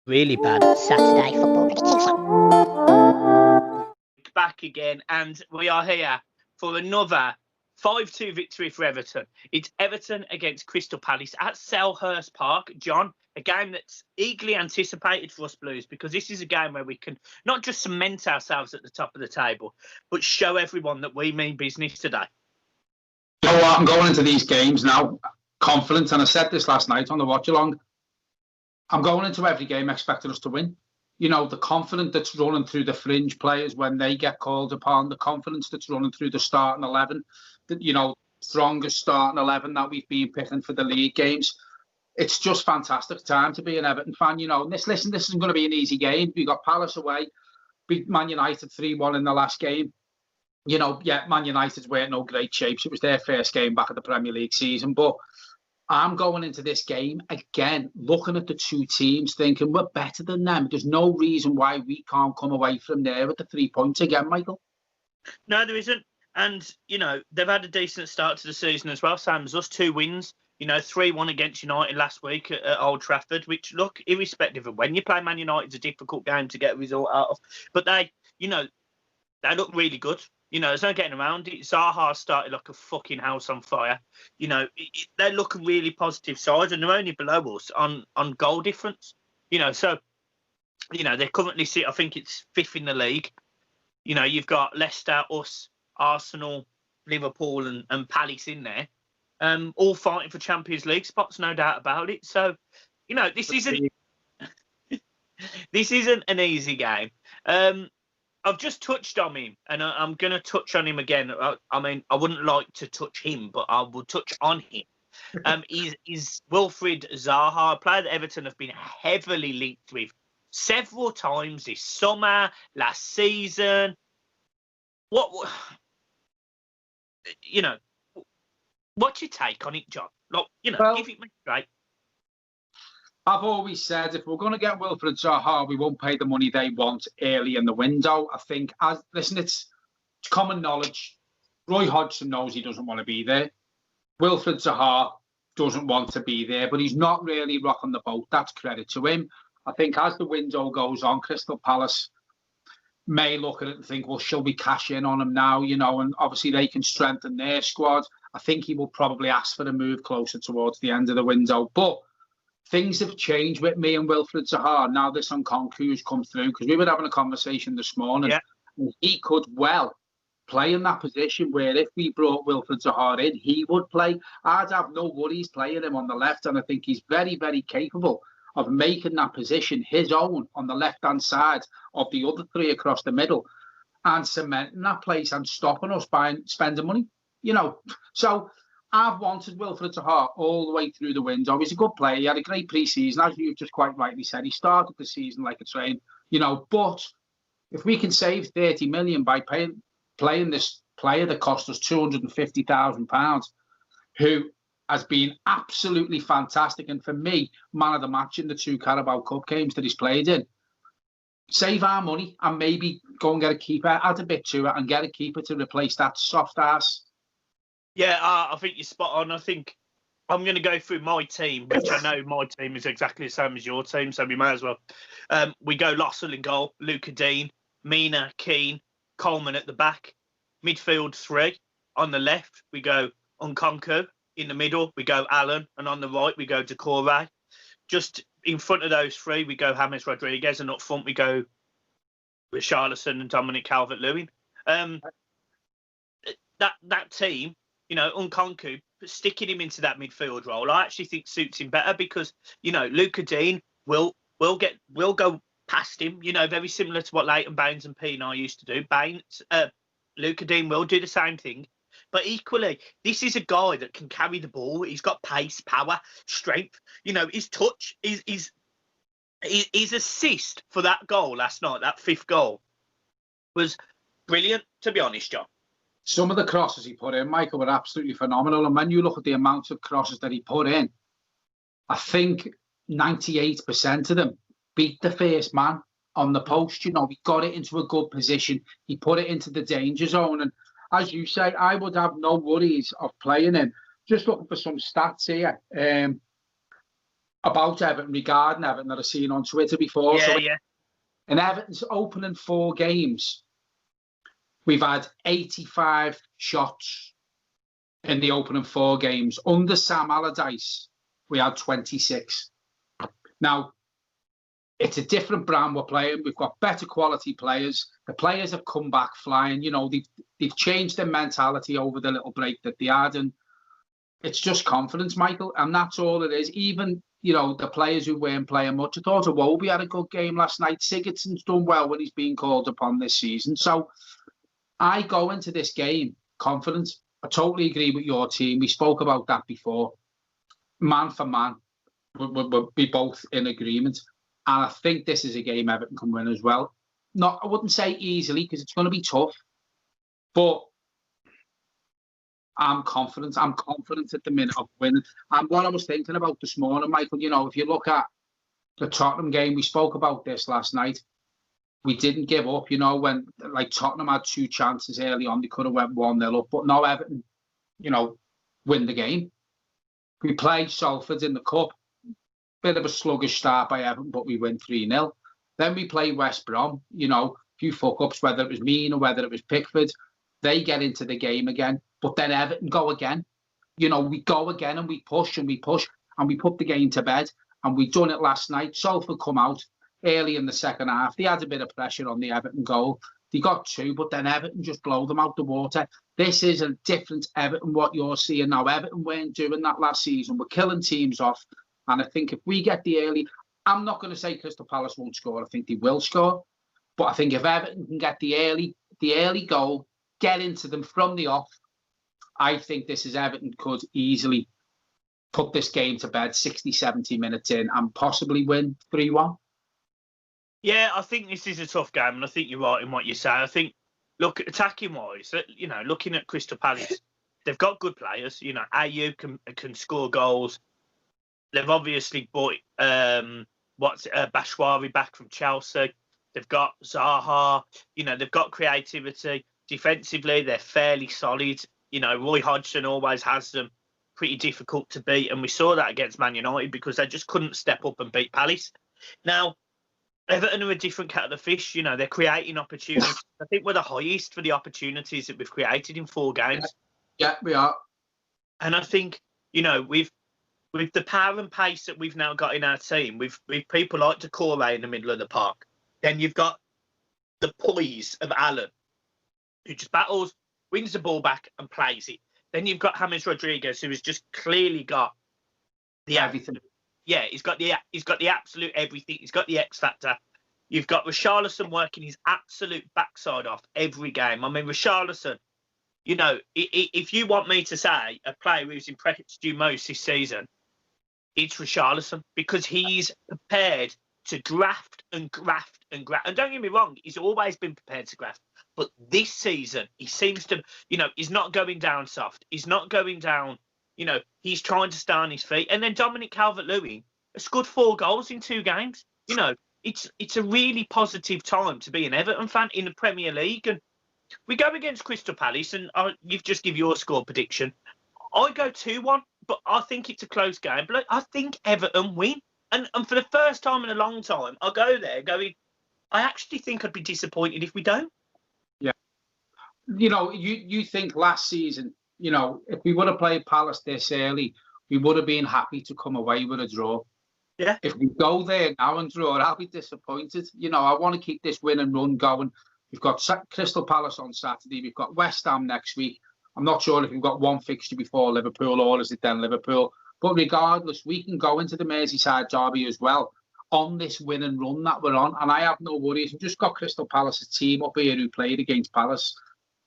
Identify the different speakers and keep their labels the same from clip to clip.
Speaker 1: Really bad Saturday football prediction.
Speaker 2: Back again, and we are here for another 5-2 victory for Everton. It's Everton against Crystal Palace at Selhurst Park. John, a game that's eagerly anticipated for us Blues, because this is a game where we can not just cement ourselves at the top of the table, but show everyone that we mean business today.
Speaker 3: You know what? I'm going into these games now confident, and I said this last night on the watch along. I'm going into every game expecting us to win. You know, the confidence that's running through the fringe players when they get called upon, the confidence that's running through the starting 11, strongest starting 11 that we've been picking for the league games. It's just fantastic time to be an Everton fan. You know, this isn't going to be an easy game. We got Palace away, beat Man United 3-1 in the last game. You know, yeah, Man United were in no great shapes. It was their first game back at the Premier League season, but I'm going into this game again, looking at the two teams, thinking we're better than them. There's no reason why we can't come away from there with the 3 points again, Michael.
Speaker 2: No, there isn't. And, you know, they've had a decent start to the season as well, same as us, 2 wins. You know, 3-1 against United last week at Old Trafford, which, look, irrespective of when you play Man United, it's a difficult game to get a result out of. But they look really good. You know, there's no getting around it. Zaha started like a fucking house on fire. You know, they look a really positive side, and they're only below us on goal difference. You know, so, you know, they currently sit, I think it's 5th in the league. You know, you've got Leicester, us, Arsenal, Liverpool and Palace in there, all fighting for Champions League spots, no doubt about it. So, you know, this isn't an easy game. I've just touched on him, and I'm going to touch on him again. I mean, I wouldn't like to touch him, but I will touch on him. He's Wilfried Zaha, a player that Everton have been heavily linked with several times this summer, last season. What's your take on it, John? Like, give it me straight.
Speaker 3: I've always said if we're going to get Wilfried Zaha, we won't pay the money they want early in the window. I think, it's common knowledge. Roy Hodgson knows he doesn't want to be there. Wilfried Zaha doesn't want to be there, but he's not really rocking the boat. That's credit to him. I think as the window goes on, Crystal Palace may look at it and think, well, shall we cash in on him now? You know, and obviously they can strengthen their squad. I think he will probably ask for a move closer towards the end of the window. But things have changed with me and Wilfried Zaha now this Nkounkou has come through, because we were having a conversation this morning.
Speaker 2: Yeah.
Speaker 3: And he could well play in that position where if we brought Wilfried Zaha in, he would play. I'd have no worries playing him on the left, and I think he's very, very capable of making that position his own on the left-hand side of the other 3 across the middle and cementing that place and stopping us by spending money, you know. So I've wanted Wilfried Zaha all the way through the window. He's a good player. He had a great pre-season, as you've just quite rightly said. He started the season like a train, you know. But if we can save 30 million by playing this player that cost us £250,000, who has been absolutely fantastic, and for me, man of the match in the 2 Carabao Cup games that he's played in, save our money and maybe go and get a keeper, add a bit to it, and get a keeper to replace that soft ass.
Speaker 2: Yeah, I think you're spot on. I think I'm going to go through my team, which I know my team is exactly the same as your team, so we may as well. We go Lossell in goal, Luca Dean, Mina, Keane, Coleman at the back, midfield 3. On the left, we go Nkounkou. In the middle, we go Allen, and on the right, we go Decore. Just in front of those 3, we go James Rodriguez, and up front, we go with Richarlison and Dominic Calvert-Lewin. That team, you know, Nkounkou, sticking him into that midfield role, I actually think suits him better, because, you know, Luca Dean will go past him, you know, very similar to what Leighton Baines and Pienaar used to do. Luca Dean will do the same thing. But equally, this is a guy that can carry the ball. He's got pace, power, strength. You know, his touch, his assist for that goal last night, that 5th goal, was brilliant, to be honest, John.
Speaker 3: Some of the crosses he put in, Michael, were absolutely phenomenal. And when you look at the amount of crosses that he put in, I think 98% of them beat the first man on the post. You know, he got it into a good position. He put it into the danger zone. And as you say, I would have no worries of playing him. Just looking for some stats here. about Everton, regarding Everton, that I've seen on Twitter before.
Speaker 2: Yeah,
Speaker 3: So
Speaker 2: yeah.
Speaker 3: in Everton's opening 4 games, we've had 85 shots in the opening 4 games. Under Sam Allardyce, we had 26. Now, it's a different brand we're playing. We've got better quality players. The players have come back flying. You know, they've changed their mentality over the little break that they had, and it's just confidence, Michael, and that's all it is. Even, you know, the players who weren't playing much. I thought Iwobi had a good game last night. Sigurdsson's done well when he's been called upon this season. So I go into this game confident. I totally agree with your team. We spoke about that before. Man for man, we'll be both in agreement. And I think this is a game Everton can win as well. Not, I wouldn't say easily, because it's going to be tough, but I'm confident. I'm confident at the minute of winning. And what I was thinking about this morning, Michael, you know, if you look at the Tottenham game, we spoke about this last night. We didn't give up, you know, when like Tottenham had 2 chances early on, they could have went 1-0 up, but now Everton, you know, win the game. We play Salford in the cup. Bit of a sluggish start by Everton, but we win 3-0. Then we play West Brom, you know, a few fuck-ups, whether it was Mean or whether it was Pickford. They get into the game again, but then Everton go again. You know, we go again and we push and we push and we put the game to bed. And we done it last night. Salford come out early in the second half. They had a bit of pressure on the Everton goal. They got 2, but then Everton just blow them out the water. This is a different Everton, what you're seeing now. Everton weren't doing that last season. We're killing teams off. And I think if we get the early, I'm not going to say Crystal Palace won't score. I think they will score. But I think if Everton can get the early goal, get into them from the off, I think this is Everton could easily put this game to bed 60, 70 minutes in and possibly win 3-1.
Speaker 2: Yeah, I think this is a tough game, and I think you're right in what you say. I think, look, attacking-wise, you know, looking at Crystal Palace, they've got good players. You know, Ayew can score goals. They've obviously bought Bashwari back from Chelsea. They've got Zaha. You know, they've got creativity. Defensively, they're fairly solid. You know, Roy Hodgson always has them pretty difficult to beat, and we saw that against Man United because they just couldn't step up and beat Palace. Now, Everton are a different cat of the fish. You know, they're creating opportunities. I think we're the highest for the opportunities that we've created in 4 games.
Speaker 3: Yeah, we are.
Speaker 2: And I think, you know, with the power and pace that we've now got in our team, with people like Decore in the middle of the park, then you've got the poise of Allen, who just battles, wins the ball back and plays it. Then you've got James Rodriguez, who has just clearly got the
Speaker 3: everything.
Speaker 2: Yeah, he's got the absolute everything. He's got the X factor. You've got Richarlison working his absolute backside off every game. I mean, Richarlison, you know, if you want me to say a player who's impressed you most this season, it's Richarlison, because he's prepared to graft and graft and graft. And don't get me wrong, he's always been prepared to graft. But this season, he seems to, you know, he's not going down soft. He's not going down, you know, he's trying to stay on his feet. And then Dominic Calvert-Lewin has scored 4 goals in 2 games. You know, it's a really positive time to be an Everton fan in the Premier League. And we go against Crystal Palace, and you've just given your score prediction. I go 2-1, but I think it's a close game. But I think Everton win. And for the first time in a long time, I'll go there going, I actually think I'd be disappointed if we don't.
Speaker 3: Yeah. You know, you think last season, you know, if we would have played Palace this early, we would have been happy to come away with a draw.
Speaker 2: Yeah.
Speaker 3: If we go there now and draw, I'll be disappointed. You know, I want to keep this win and run going. We've got Crystal Palace on Saturday. We've got West Ham next week. I'm not sure if we've got one fixture before Liverpool or is it then Liverpool. But regardless, we can go into the Merseyside derby as well on this win and run that we're on. And I have no worries. We've just got Crystal Palace's team up here who played against Palace.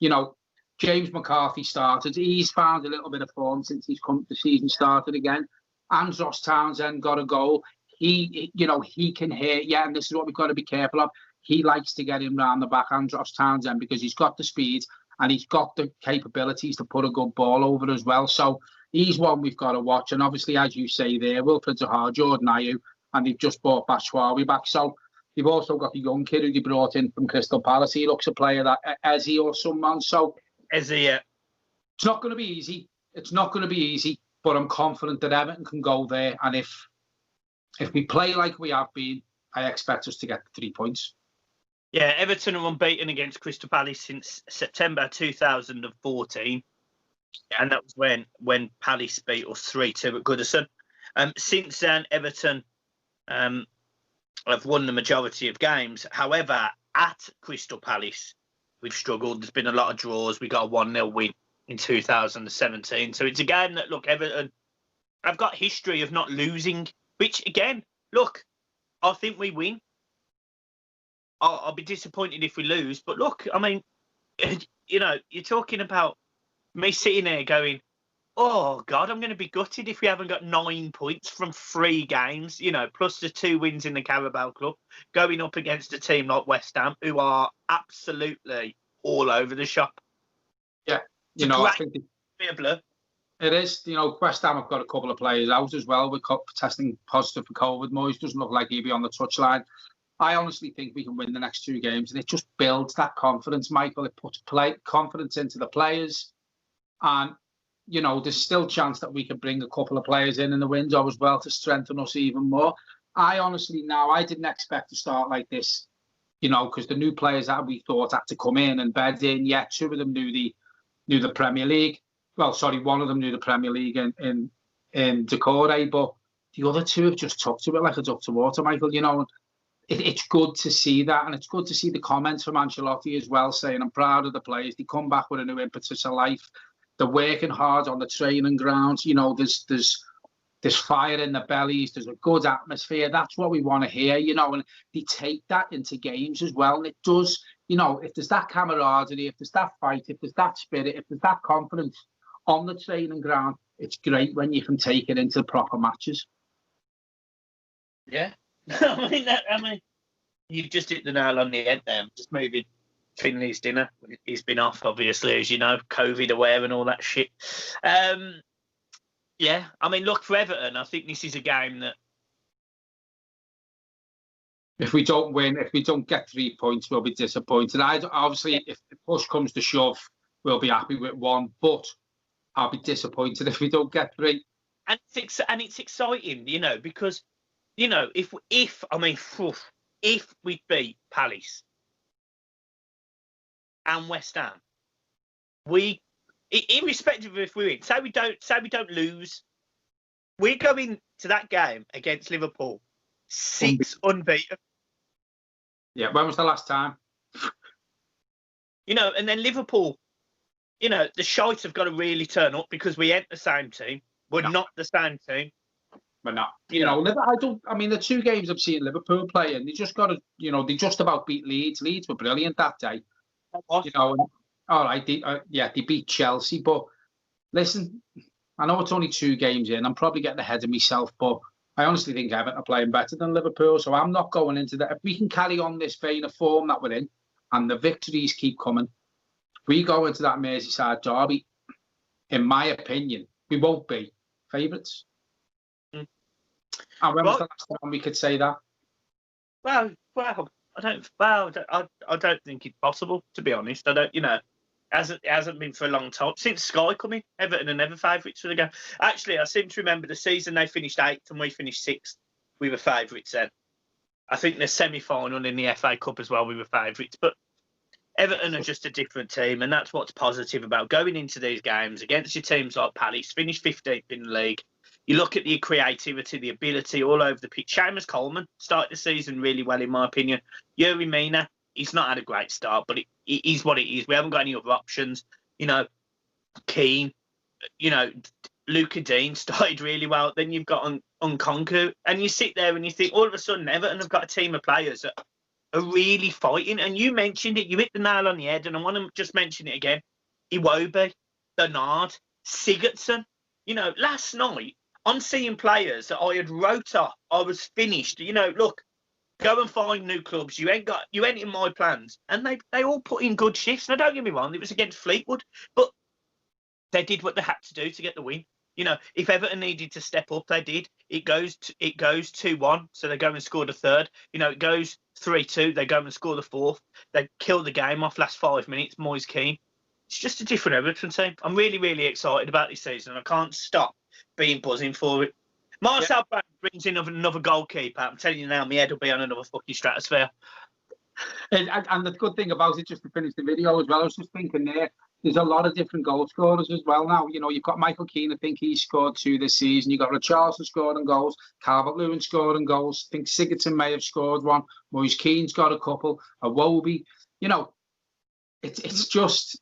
Speaker 3: You know, James McCarthy started. He's found a little bit of form since the season started again. Andros Townsend got a goal. He can hit. Yeah, and this is what we've got to be careful of. He likes to get in round the back, Andros Townsend, because he's got the speed and he's got the capabilities to put a good ball over as well. So he's one we've got to watch. And obviously, as you say there, Wilfred Zaha, Jordan Ayew, and they've just brought Bashwari back. So they've also got the young kid who they brought in from Crystal Palace. He looks a player that Eze or someone. So
Speaker 2: Eze, yeah.
Speaker 3: It's not going to be easy. It's not going to be easy. But I'm confident that Everton can go there. And if if we play like we have been, I expect us to get the 3 points.
Speaker 2: Yeah, Everton are unbeaten against Crystal Palace since September 2014. And that was when Palace beat us 3-2 at Goodison. Since then, Everton have won the majority of games. However, at Crystal Palace, we've struggled. There's been a lot of draws. We got a 1-0 win in 2017. So it's a game that, look, Everton, I've got history of not losing, which, again, look, I think we win. I'll be disappointed if we lose. But look, I mean, you know, you're talking about me sitting there going, oh, God, I'm going to be gutted if we haven't got 9 points from 3 games, you know, plus the 2 wins in the Carabao Cup, going up against a team like West Ham, who are absolutely all over the shop.
Speaker 3: Yeah, you know, I think
Speaker 2: it
Speaker 3: is. You know, West Ham have got a couple of players out as well with testing positive for COVID. Moyes doesn't look like he'll be on the touchline. I honestly think we can win the next 2 games, and it just builds that confidence, Michael. It puts confidence into the players, and you know, there's still a chance that we could bring a couple of players in the window as well to strengthen us even more. I didn't expect to start like this, you know, because the new players that we thought had to come in and bed in, 2 of them knew the Premier League. Well, sorry, 1 of them knew the Premier League in Decore, but the other 2 have just took to it like a duck to water, Michael. You know, it's good to see that, and it's good to see the comments from Ancelotti as well, saying I'm proud of the players. They come back with a new impetus of life. They're working hard on the training grounds. You know, there's fire in the bellies. There's a good atmosphere. That's what we want to hear, you know, and they take that into games as well. And it does, you know, if there's that camaraderie, if there's that fight, if there's that spirit, if there's that confidence on the training ground, it's great when you can take it into proper matches.
Speaker 2: Yeah. I mean, you just hit the nail on the head there. I'm just moving Finley's dinner. He's been off, obviously, as you know, COVID aware and all that shit. Yeah, I mean, look, for Everton, I think this is a game that
Speaker 3: if we don't win, if we don't get 3 points, we'll be disappointed. Obviously, if the push comes to shove, we'll be happy with 1, but I'll be disappointed if we don't get 3.
Speaker 2: And it's exciting, you know, because, you know, if we beat Palace and West Ham, irrespective of if we win, say we don't lose, we're going to that game against Liverpool 6 unbeaten.
Speaker 3: Yeah, when was the last time?
Speaker 2: You know, and then Liverpool, you know, the shites have got to really turn up because we ain't the same team. We're not the same team.
Speaker 3: We're not. You know, I mean, the 2 games I've seen Liverpool play, and they just got to, you know, they just about beat Leeds. Leeds were brilliant that day. You know, and, all right, they beat Chelsea. But listen, I know it's only 2 games in. I'm probably getting ahead of myself, but I honestly think Everton are playing better than Liverpool. So I'm not going into that. If we can carry on this vein of form that we're in, and the victories keep coming, we go into that Merseyside derby, in my opinion, we won't be favourites. And when was the last time we could say that?
Speaker 2: Well, I don't think it's possible, to be honest. I don't, you know, it hasn't been for a long time. Since Sky come in, Everton are never favourites for the game. Actually, I seem to remember the season they finished 8th and we finished 6th. We were favourites then. I think the semi-final in the FA Cup as well, we were favourites. But Everton are just a different team, and that's what's positive about going into these games against your teams like Palace, finish 15th in the league. You look at the creativity, the ability all over the pitch. Seamus Coleman started the season really well, in my opinion. Yerry Mina, he's not had a great start, but it is what it is. We haven't got any other options. You know, Keane, you know, Luca Dean started really well. Then you've got Nkounkou, and you sit there and you think, all of a sudden, Everton have got a team of players that are really fighting. And you mentioned it, you hit the nail on the head, and I want to just mention it again. Iwobi, Bernard, Sigurdsson. You know, last night, I'm seeing players that I had wrote off. I was finished. You know, look, go and find new clubs. You ain't in my plans. And they all put in good shifts. Now, don't get me wrong, it was against Fleetwood, but they did what they had to do to get the win. You know, if Everton needed to step up, they did. It goes 2-1, so they go and score the 3rd. You know, it goes 3-2, they go and score the 4th. They kill the game off last 5 minutes. Moyes Keane. It's just a different Everton team. I'm really, really excited about this season. I can't stop being buzzing for it. Marcel Brown brings in another goalkeeper. I'm telling you now, my head will be on another fucking stratosphere.
Speaker 3: And the good thing about it, just to finish the video as well, I was just thinking there's a lot of different goal scorers as well now. You know, you've got Michael Keane, I think he scored 2 this season. You've got Richarlison scoring goals, Calvert-Lewin scoring goals. I think Sigurdsson may have scored one. Moise Keane's got a couple. Iwobi. You know, it's just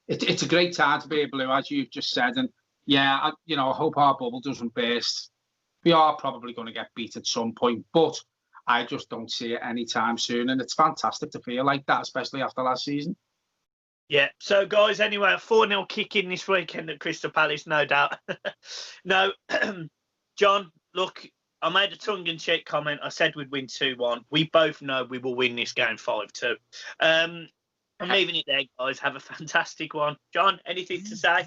Speaker 3: it's a great time to be a Blue, as you've just said. And yeah, I hope our bubble doesn't burst. We are probably going to get beat at some point, but I just don't see it anytime soon. And it's fantastic to feel like that, especially after last season.
Speaker 2: Yeah. So, guys, anyway, a 4-0 kick in this weekend at Crystal Palace, no doubt. No, John, look, I made a tongue-in-cheek comment. I said we'd win 2-1. We both know we will win this game 5-2. I'm leaving it there, guys. Have a fantastic one. John, anything to say?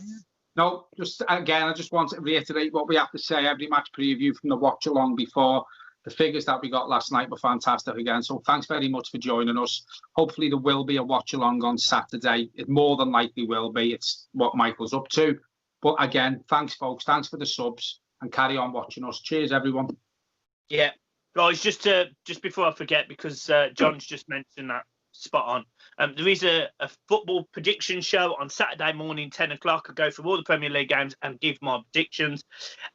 Speaker 3: No, just again, I just want to reiterate what we have to say every match preview from the watch along before. The figures that we got last night were fantastic again. So thanks very much for joining us. Hopefully there will be a watch along on Saturday. It more than likely will be. It's what Michael's up to. But again, thanks, folks. Thanks for the subs and carry on watching us. Cheers, everyone.
Speaker 2: Yeah. Guys, just before I forget, because John's just mentioned that, spot on. There is a football prediction show on Saturday morning, 10 o'clock. I go through all the Premier League games and give my predictions.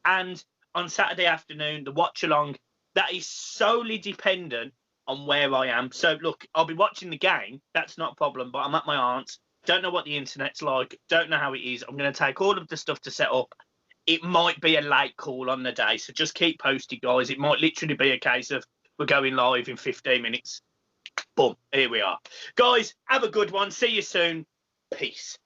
Speaker 2: And on Saturday afternoon, the watch along, that is solely dependent on where I am. So, look, I'll be watching the game. That's not a problem, but I'm at my aunt's. Don't know what the internet's like. Don't know how it is. I'm going to take all of the stuff to set up. It might be a late call on the day, so just keep posted, guys. It might literally be a case of we're going live in 15 minutes. Boom, here we are. Guys, have a good one. See you soon. Peace.